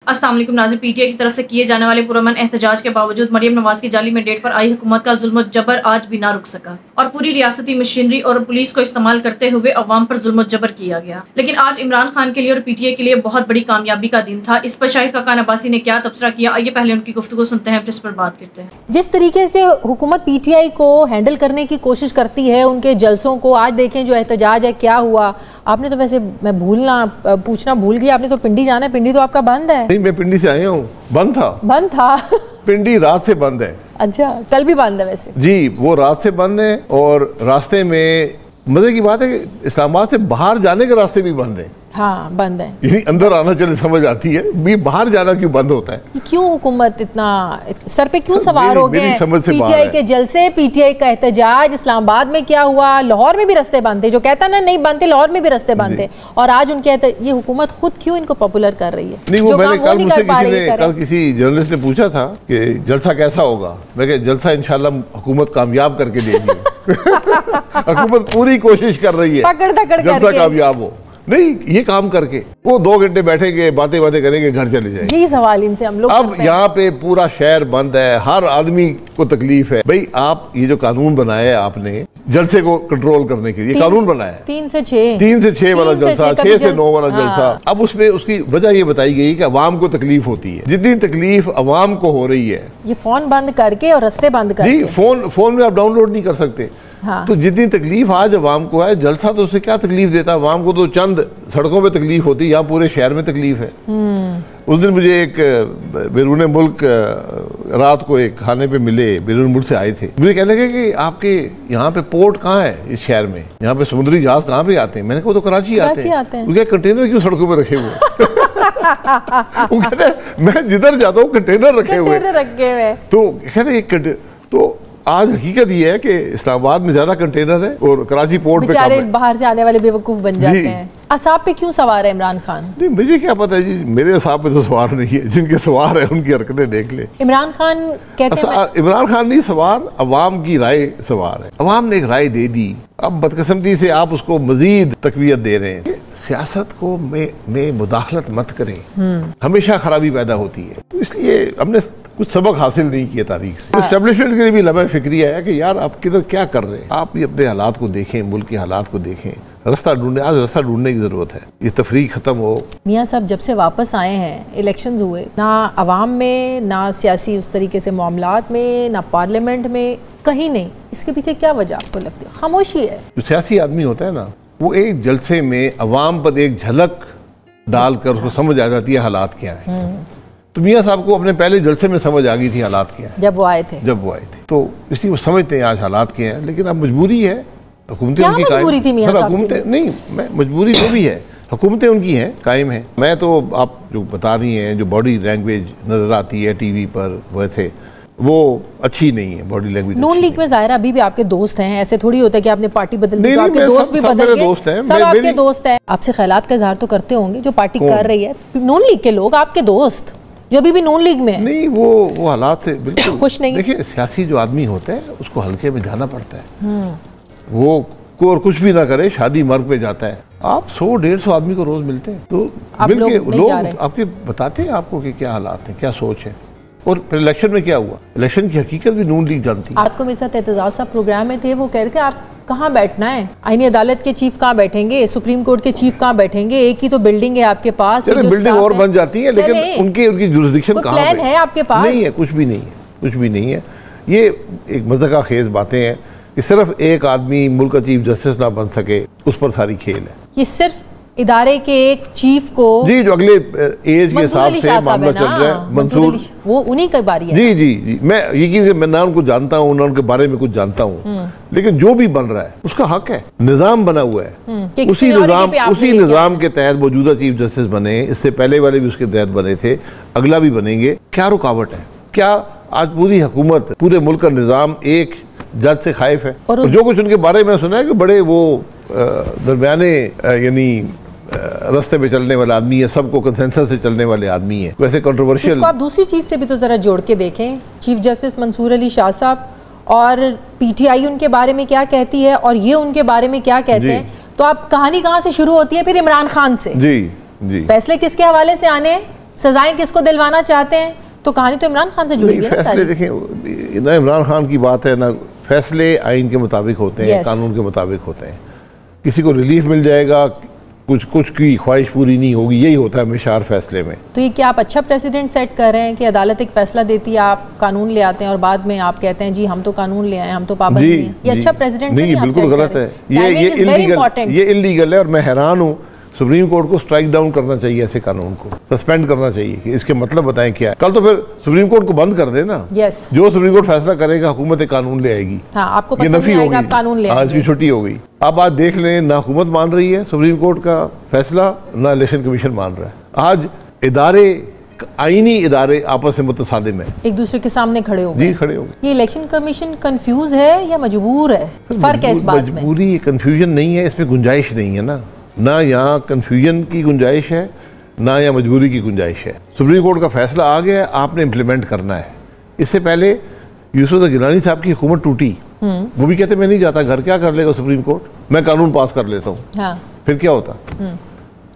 अस्सलाम वालेकुम नाज़रीन, पीटीआई की तरफ से किए जाने वाले पुरअमन एहतजाज के बावजूद मरियम नवाज की जाली मैंडेट पर आई हुकूमत का जुल्म जबर आज भी ना रुक सका और पूरी रियासती मशीनरी और पुलिस को इस्तेमाल करते हुए अवाम पर जुल्म जबर किया गया। लेकिन आज इमरान खान के लिए और पीटीआई के लिए बहुत बड़ी कामयाबी का दिन था। इस पर शाहिद खाकान अब्बासी ने क्या तबसरा किया, आइए पहले उनकी गुफ्तगू सुनते हैं, फिर इस पर बात करते हैं। जिस तरीके से हुकूमत पीटीआई को हैंडल करने की कोशिश करती है, उनके जलसों को, आज देखें जो एहतजाज है क्या हुआ। आपने तो वैसे मैं पूछना भूल गई, आपने तो पिंडी जाना है, पिंडी तो आपका बंद है। नहीं, मैं पिंडी से आया हूँ। बंद था पिंडी रात से बंद है। अच्छा, कल भी बंद है वैसे? जी, वो रात से बंद है और रास्ते में मजे की बात है कि इस्लामाबाद से बाहर जाने के रास्ते भी बंद है। हाँ, बंद है, यानी अंदर आना चले समझ आती है, भी बाहर जाना क्यों बंद होता है? क्यों हुकूमत इतना सर पे क्यों सवार हो गए? पीटीआई के जलसे, पीटीआई का एहतजाज, इस्लामाबाद में क्या हुआ, लाहौर में भी रास्ते बंद थे। जो कहता ना नहीं बंद थे, लाहौर में भी रास्ते बंद थे। और आज उनके ये हुकूमत खुद क्यों इनको पॉपुलर कर रही है? नहीं, वो मैंने कल किसी जर्नलिस्ट ने पूछा था कि जलसा कैसा होगा। मैं कहा जलसा इंशाल्लाह हुकूमत कामयाब करके देगी। हुकूमत पूरी कोशिश कर रही है जलसा कामयाब हो। नहीं, ये काम करके वो 2 घंटे बैठेंगे, बातें करेंगे, घर चले जाएंगे। यही सवाल इनसे हम लोग अब यहाँ पे पूरा शहर बंद है, हर आदमी को तकलीफ है। भाई आप ये जो कानून बनाया है आपने जलसे को कंट्रोल करने के लिए, कानून बनाया है 3 से 6 वाला जलसा, 6 से 9 वाला जलसा। अब उसमें उसकी वजह ये बताई गई कि अवाम को तकलीफ होती है। जितनी तकलीफ अवाम को हो रही है, ये फोन बंद करके और रास्ते बंद करके, फोन में आप डाउनलोड नहीं कर सकते। हाँ। तो जितनी तकलीफ आज अवाम को है, जलसा तो उसे क्या तकलीफ देता है अवाम को? तो चंद सड़कों पे तकलीफ होती है, यहाँ पूरे शहर में तकलीफ है। उस दिन मुझे एक बैरून मुल्क रात को एक खाने पे मिले, बैरून मुल्क से आए थे। मुझे कहने लगे कि आपके यहाँ पे पोर्ट कहाँ है इस शहर में, यहाँ पे समुद्री जहाज कहाँ पे आते हैं? मैंने कहा तो कराची आते हैं। वो क्या कंटेनर क्यों सड़कों पे रखे हुए? वो कहते हैं मैं जिधर जाता हूँ कंटेनर रखे हुए। तो कहते तो आज हकीकत ये है कि इस्लामाबाद में ज्यादा कंटेनर है और कराची पोर्ट पे बेचारे बाहर से आने वाले बेवकूफ बन जाते हैं। असाब पे क्यों सवार है इमरान खान? नहीं, मुझे क्या पता जी, मेरे असाब पे तो सवार नहीं है। जिनके सवार है उनकी हरकतें देख ले। इमरान खान कहते हैं इमरान खान नहीं सवार, अवाम की राय सवार है। अवाम ने एक राय दे दी, अब बदकिस्मती से आप उसको मजीद तकवीत दे रहे हैं। सियासत को में मुदाखलत मत करें, हमेशा खराबी पैदा होती है। इसलिए हमने कुछ सबक हासिल नहीं किया तारीख से। एस्टेब्लिशमेंट के लिए भी लम्हा फिक्रिया है कि यार आप किधर क्या कर रहे हैं। आप भी अपने हालात को देखें, मुल्क के हालात को देखें, रास्ता ढूंढने। आज रास्ता ढूंढने की जरूरत है, ये तफरीक खत्म हो। मियाँ साहब जब से वापस आए हैं, इलेक्शंस हुए, ना अवाम में, ना सियासी उस तरीके से मामलात में, ना पार्लियामेंट में, कहीं नहीं। इसके पीछे क्या वजह आपको लगती है? खामोशी है। जो सियासी आदमी होता है ना, वो एक जलसे में अवाम पर एक झलक डालकर उसको समझ आ जाती है हालात क्या है। तो मियाँ साहब को अपने पहले जलसे में समझ आ गई थी हालात क्या है, जब वो आए थे। तो इसलिए वो समझते हैं आज हालात क्या हैं। लेकिन अब मजबूरी है, हुकूमतें उनकी मजबूरी थी मियाँ साहब? हुकूमतें नहीं, मजबूरी जो भी है, हुकूमतें उनकी हैं, कायम हैं। मैं तो आप जो बता रही हैं, जो बॉडी लैंग्वेज नजर आती है टीवी पर, वैसे वो अच्छी नहीं है बॉडी लैंग्वेज। नून लीग में ज़ाहिर अभी भी आपके दोस्त हैं, ऐसे थोड़ी होता है कि आपने पार्टी बदल दी तो आपके दोस्त भी बदल गए। सब आपके दोस्त हैं, आपसे ख्यालात का इजहार तो करते होंगे जो पार्टी कर रही है। नून लीग के लोग आपके दोस्त जो अभी भी नून लीग में है। नहीं, वो हालात से बिल्कुल खुश नहीं। देखिए, सियासी जो आदमी होता है उसको हल्के में जाना पड़ता है। वो को और कुछ भी ना करे, शादी मर्ग पे जाता है। आप 100-150 आदमी को रोज मिलते हैं, तो मिलके लोग आपके बताते हैं आपको कि क्या हालात हैं, क्या सोच है। और फिर इलेक्शन में क्या हुआ, इलेक्शन की हकीकत भी नून लीग जानती है। आपको मेरे साथ एतजाज साहब प्रोग्राम में थे, वो कह रहे थे आप कहाँ बैठना है, आईनी अदालत के चीफ कहाँ बैठेंगे, सुप्रीम कोर्ट के चीफ कहाँ बैठेंगे, एक ही तो बिल्डिंग है आपके पास। बिल्डिंग और बन जाती है, लेकिन उनकी जुरिसडिक्शन कहाँ प्लान है आपके पास? नहीं है, कुछ भी नहीं है, कुछ भी नहीं है। ये एक मज़ाक़ खेज बातें हैं कि सिर्फ एक आदमी मुल्क का चीफ जस्टिस ना बन सके, उस पर सारी खेल है। ये सिर्फ इदारे के एक चीफ को, जी, जो अगले एज के हिसाब से मामला चल रहा है, मंसूर, वो उन्हीं की बारी है। जी, मैं यकीन मैं ना उनको जानता हूँ, ना उनके बारे में कुछ जानता हूँ, लेकिन जो भी बन रहा है उसका हक है। निजाम बना हुआ है, उसी निजाम के तहत मौजूदा चीफ जस्टिस बने, इससे पहले वाले भी उसके तहत बने थे, अगला भी बनेंगे। क्या रुकावट है? क्या आज पूरी हुकूमत, पूरे मुल्क का निजाम एक जज से खाइफ है? और जो कुछ उनके बारे में सुना है कि बड़े वो दरमियाने यानी रास्ते पे चलने वाला आदमी है, सबको कंसेंसस से चलने वाले आदमी है, वैसे कंट्रोवर्शियल। इसको आप दूसरी चीज से भी तो जरा जोड़ के देखें, चीफ जस्टिस मंसूर अली शाह साहब और पीटीआई उनके बारे में क्या कहती है और ये उनके बारे में क्या कहते हैं। तो आप कहानी कहाँ से शुरू होती है? फिर इमरान खान से। जी, फैसले किसके हवाले से आने? सजाएं किसको दिलवाना चाहते हैं, तो कहानी तो इमरान खान से जुड़ी हुई है ना। फैसले देखें, ना इमरान खान की बात है, ना फैसले आइन के मुताबिक होते हैं, कानून के मुताबिक होते हैं। किसी को रिलीफ मिल जाएगा, कुछ की ख्वाहिश पूरी नहीं होगी, यही होता है हमेशा हर फैसले में। तो ये क्या आप अच्छा प्रेसिडेंट सेट कर रहे हैं कि अदालत एक फैसला देती है, आप कानून ले आते हैं और बाद में आप कहते हैं जी हम तो कानून ले आए, हम तो पाबंद नहीं है? ये अच्छा प्रेसिडेंट नहीं, बिल्कुल गलत है, ये इल्लीगल है। और मैं हैरान हूँ, सुप्रीम कोर्ट को स्ट्राइक डाउन करना चाहिए, ऐसे कानून को सस्पेंड करना चाहिए कि इसके मतलब बताएं क्या है। कल तो फिर सुप्रीम कोर्ट को बंद कर देना। जो सुप्रीम कोर्ट फैसला करेगा हुकूमत एक कानून ले आएगी। आपको पसंद नहीं आएगा, आप कानून ले आएंगे। आज की छुट्टी हो गई। अब आज देख लें, ना हुकूमत मान रही है सुप्रीम कोर्ट का फैसला, ना इलेक्शन कमीशन मान रहा है। आज इदारे, आईनी इदारे आपस में मुतसादिम है, एक दूसरे के सामने खड़े हो गए। ये इलेक्शन कमीशन कंफ्यूज है या मजबूर है? फर्क है इस बात में। मजबूरी, कंफ्यूजन नहीं है, इसमें गुंजाइश नहीं है ना यहाँ कंफ्यूजन की गुंजाइश है, ना यहाँ मजबूरी की गुंजाइश है। सुप्रीम कोर्ट का फैसला आ गया, आपने इम्प्लीमेंट करना है। इससे पहले यूसुफ गिलानी साहब की हुकूमत टूटी, वो भी कहते मैं नहीं जाता घर, क्या कर लेगा सुप्रीम कोर्ट, मैं कानून पास कर लेता हूँ। हाँ। फिर क्या होता?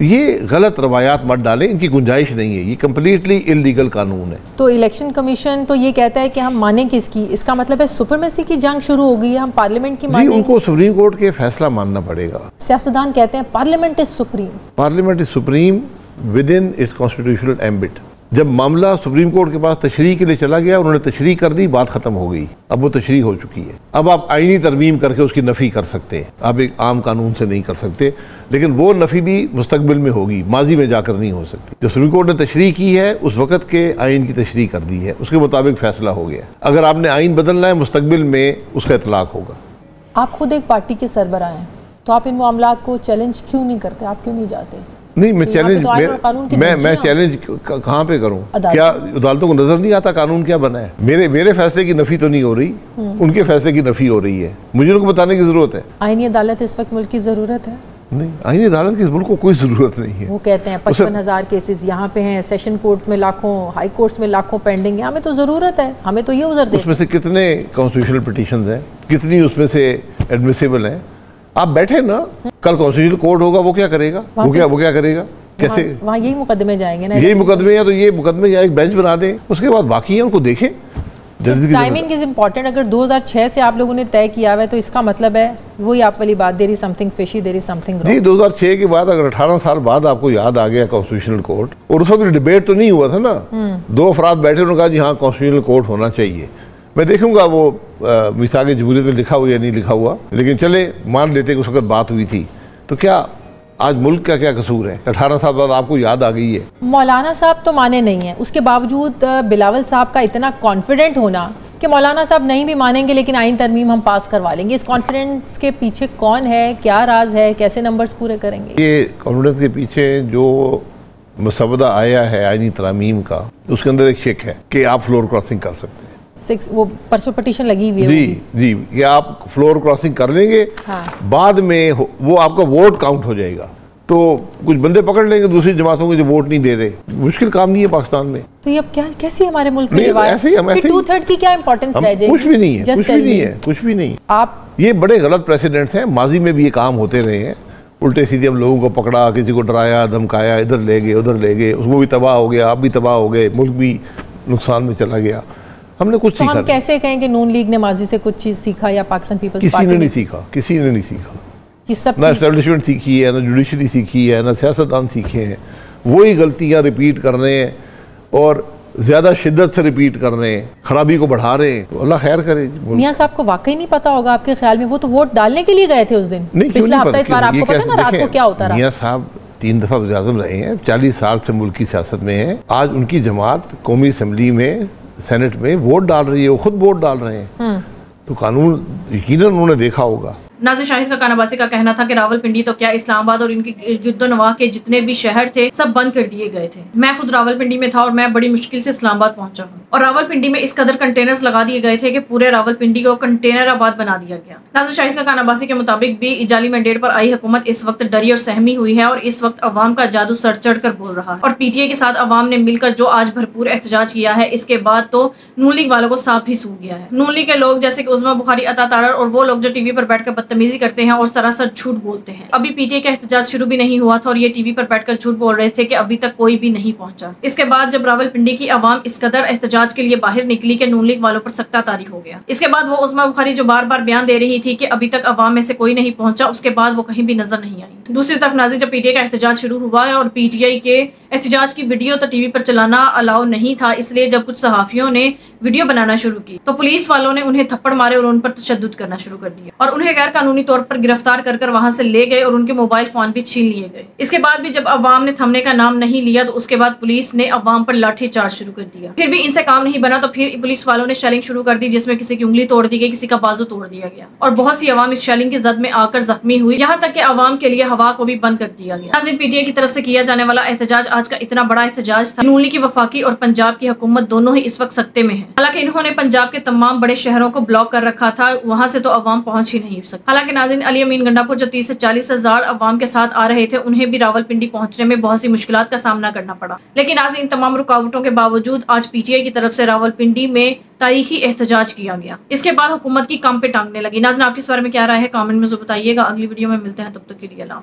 ये गलत रवायात मत डालें, इनकी गुंजाइश नहीं है, ये कम्प्लीटली इलीगल कानून है। तो इलेक्शन कमीशन तो ये कहता है कि हम माने किसकी, इसका मतलब है सुपरमेसी की जंग शुरू हो गई है, हम पार्लियामेंट की मानेंगे? उनको सुप्रीम कोर्ट के फैसला मानना पड़ेगा। सियासतदान कहते हैं parliament is supreme. Parliament is supreme with in its constitutional ambit. जब मामला सुप्रीम कोर्ट के पास तशरीह के लिए चला गया, उन्होंने तशरीह कर दी, बात खत्म हो गई। अब वो तशरीह हो चुकी है। अब आप आईनी तरमीम करके उसकी नफ़ी कर सकते हैं, आप एक आम कानून से नहीं कर सकते, लेकिन वो नफ़ी भी मुस्तकबिल में होगी, माजी में जाकर नहीं हो सकती। जब सुप्रीम कोर्ट ने तशरीह की है, उस वक़्त के आइन की तशरीह कर दी है, उसके मुताबिक फैसला हो गया। अगर आपने आइन बदलना है, मुस्तकबिल में उसका इतलाक होगा। आप खुद एक पार्टी के सरबराह हैं, तो आप इन मामलात को चैलेंज क्यों नहीं करते, आप क्यों नहीं जाते? नहीं, मैं चैलेंज मैं चैलेंज कहाँ पे करूँ? क्या अदालतों को नजर नहीं आता कानून क्या बना है? मेरे फैसले की नफी तो नहीं हो रही, उनके फैसले की नफी हो रही है, मुझे उनको बताने की जरूरत है। आईनी अदालत इस वक्त मुल्क की जरूरत है? नहीं, आईनी अदालत की मुल्क को कोई जरूरत नहीं है। वो कहते हैं 55,000 केसेस यहाँ पे हैं, सेशन कोर्ट में लाखों, हाई कोर्ट्स में लाखों पेंडिंग है, हमें तो जरूरत है, हमें तो ये उधर दे। उसमें से कितने कॉन्स्टिट्यूशनल पिटीशंस हैं, कितनी उसमें से एडमिसिबल हैं? आप बैठे ना, कल कॉन्स्टिट्यूशनल कोर्ट होगा, वो क्या करेगा? वो क्या करेगा? कैसे? वहाँ यही मुकदमे जाएंगे ना, यही मुकदमे हैं, तो ये मुकदमे या एक बेंच बना दें, उसके बाद बाकी है उनको देखें। Timing is important. अगर 2006 से आप लोगों ने तय किया हुआ है, तो इसका मतलब है वही आप वाली बात, there is something fishy, there is something wrong. नहीं, 2006 के बाद अगर 18 साल बाद आपको याद आ गया कॉन्स्टिट्यूशनल कोर्ट, और उस वक्त डिबेट तो नहीं हुआ था ना, दो अफराद बैठे, उन्होंने कहा जी हाँ कॉन्स्टिट्यूशनल कोर्ट होना चाहिए। मैं देखूंगा वो मिसाक जमहूरियत में लिखा हुआ या नहीं लिखा हुआ, लेकिन चले मान लेते कि उस वक्त बात हुई थी। तो क्या आज मुल्क का क्या कसूर है? 18 साल बाद आपको याद आ गई है। मौलाना साहब तो माने नहीं है, उसके बावजूद बिलावल साहब का इतना कॉन्फिडेंट होना कि मौलाना साहब नहीं भी मानेंगे लेकिन आइन तरमीम हम पास करवा लेंगे, इस कॉन्फिडेंस के पीछे कौन है, क्या राज है, कैसे नंबर्स पूरे करेंगे? ये कॉन्फिडेंस के पीछे जो मसवदा आया है आइनी तरमीम का, उसके अंदर एक शेक है कि आप फ्लोर क्रॉसिंग कर सकते हैं। वो परसों पटिशन लगी हुई है जी, कि आप फ्लोर क्रॉसिंग कर लेंगे। हाँ। बाद में वो आपका वोट काउंट हो जाएगा, तो कुछ बंदे पकड़ लेंगे दूसरी जमातों के जो वोट नहीं दे रहे। मुश्किल काम नहीं है पाकिस्तान में। तो ये अब क्या कैसे हमारे मुल्क में ऐसे ही 2/3 की क्या इंपॉर्टेंस रह जाएगी? कुछ भी नहीं है, कुछ भी नहीं। आप ये बड़े गलत प्रेसिडेंट्स हैं, माजी में भी ये काम होते रहे हैं। उल्टे सीधे हम लोगों को पकड़ा, किसी को डराया धमकाया, इधर ले गए उधर ले गए, वो भी तबाह हो गया, आप भी तबाह हो गए, मुल्क भी नुकसान में चला गया। हमने कुछ सीखा? हम कैसे कहें कि नून लीग ने माजी से कुछ चीज सीखा या पाकिस्तान पीपल्स पार्टी? किसी ने नहीं सीखा। कि सब ना एस्टेब्लिशमेंट सीखी है, ना जुडिशरी सीखी है, ना सियासतदान सीखे हैं। वही गलतियां रिपीट कर रहे हैं और ज्यादा शिद्दत से रिपीट कर रहे हैं, खराबी को बढ़ा रहे हैं। तो अल्लाह खैर करे। मियां साहब को वाकई नहीं पता होगा आपके ख्याल में, वो तो वोट डालने के लिए गए थे उस दिन, पिछले हफ्ता इतवार। आपको पता ना रात को क्या होता रहा? मियां साहब 3 दफा वज़ीर-ए-आज़म रहे हैं, 40 साल से मुल्क की सियासत में है। आज उनकी जमात कौमी असम्बली में, सेनेट में वोट डाल रही है, वो खुद वोट डाल रहे हैं, तो कानून यकीनन उन्होंने देखा होगा। नाज़िर शाहिद का कानाबासी का कहना था कि रावलपिंडी तो क्या इस्लामाबाद और इनके गिरदोनवाह के जितने भी शहर थे सब बंद कर दिए गए थे। मैं खुद रावलपिंडी में था और मैं बड़ी मुश्किल से इस्लामाबाद पहुंचा हूँ और रावलपिंडी में इस कदर कंटेनर्स लगा दिए गए थे कि पूरे रावलपिंडी को कंटेनर आबाद बना दिया गया। नाज़िर शाहिद खान अब्बासी के मुताबिक भी जाली मैंडेट पर आई हुकूमत इस वक्त डरी और सहमी हुई है और इस वक्त अवाम का जादू सर चढ़ कर बोल रहा है और पीटीआई के साथ अवाम ने मिलकर जो आज भरपूर एहतजाज किया है, इसके बाद तो नून लीग वालों को साफ ही सूख गया है। नून लीग के लोग जैसे कि उस्मा बुखारी, अता तारर और वो लोग जो टीवी पर बैठकर बदतमीजी करते हैं और सरासर झूठ बोलते हैं। अभी पीटीआई का एहतजाज शुरू भी नहीं हुआ था और ये टीवी पर बैठकर झूठ बोल रहे थे कि अभी तक कोई भी नहीं पहुंचा। इसके बाद जब रावलपिंडी की अवाम इस कदर एहतजाज के लिए बाहर निकली कि नून लीग वालों पर सख्ता तारी हो गया। इसके बाद वो उस्मा बुखारी जो बार बार बयान दे रही थी कि अभी तक अवाम में से कोई नहीं पहुंचा, उसके बाद वो कहीं भी नजर नहीं आई। दूसरी तरफ नाज़िर जब पीटीआई का एहतजाज शुरू हुआ और पीटीआई के एहतजाज की वीडियो तो टीवी पर चलाना अलाउ नहीं था, इसलिए जब कुछ सहाफियों ने वीडियो बनाना शुरू की तो पुलिस वालों ने उन्हें थप्पड़ मारे और उन पर तशद्दुद करना शुरू कर दिया और उन्हें गैर कानूनी तौर पर गिरफ्तार कर वहां से ले गए और उनके मोबाइल फोन भी छीन लिए गए। इसके बाद भी जब अवाम ने थमने का नाम नहीं लिया तो उसके बाद पुलिस ने अवाम पर लाठीचार्ज शुरू कर दिया। फिर भी इनसे काम नहीं बना तो फिर पुलिस वालों ने शेलिंग शुरू कर दी, जिसमें किसी की उंगली तोड़ दी गई, किसी का बाजू तोड़ दिया गया और बहुत सी अवाम इस शेलिंग की जद में आकर जख्मी हुई, यहाँ तक कि अवाम के लिए हवा को भी बंद कर दिया गया। नाज़रीन, पीटीआई की तरफ से किया जाने वाला एहतजाज आज का इतना बड़ा एहतजाज था। नून लीग की वफाकी और पंजाब की हुकूमत दोनों ही इस वक्त सख्ते में है। हालांकि इन्होंने पंजाब के तमाम बड़े शहरों को ब्लॉक कर रखा था, वहां से तो अवाम पहुंच ही नहीं सकती। हालांकि नाज़रीन, अली अमीन गंडापुर जो 30 से 40 हजार अवाम के साथ आ रहे थे, उन्हें भी रावलपिंडी पहुंचने में बहुत सी मुश्किलात का सामना करना पड़ा। लेकिन आज इन तमाम रुकावटों के बावजूद आज पीटीआई की तरफ से रावलपिंडी में तारीखी एहतजाज किया गया। इसके बाद हुकूमत की काम पे टांगने लगी। नाज़रीन, आपकी इस बारे में क्या राय है? कमेंट में जरूर बताइएगा। अगली वीडियो में मिलते हैं, तब तक के लिए अल्लाह।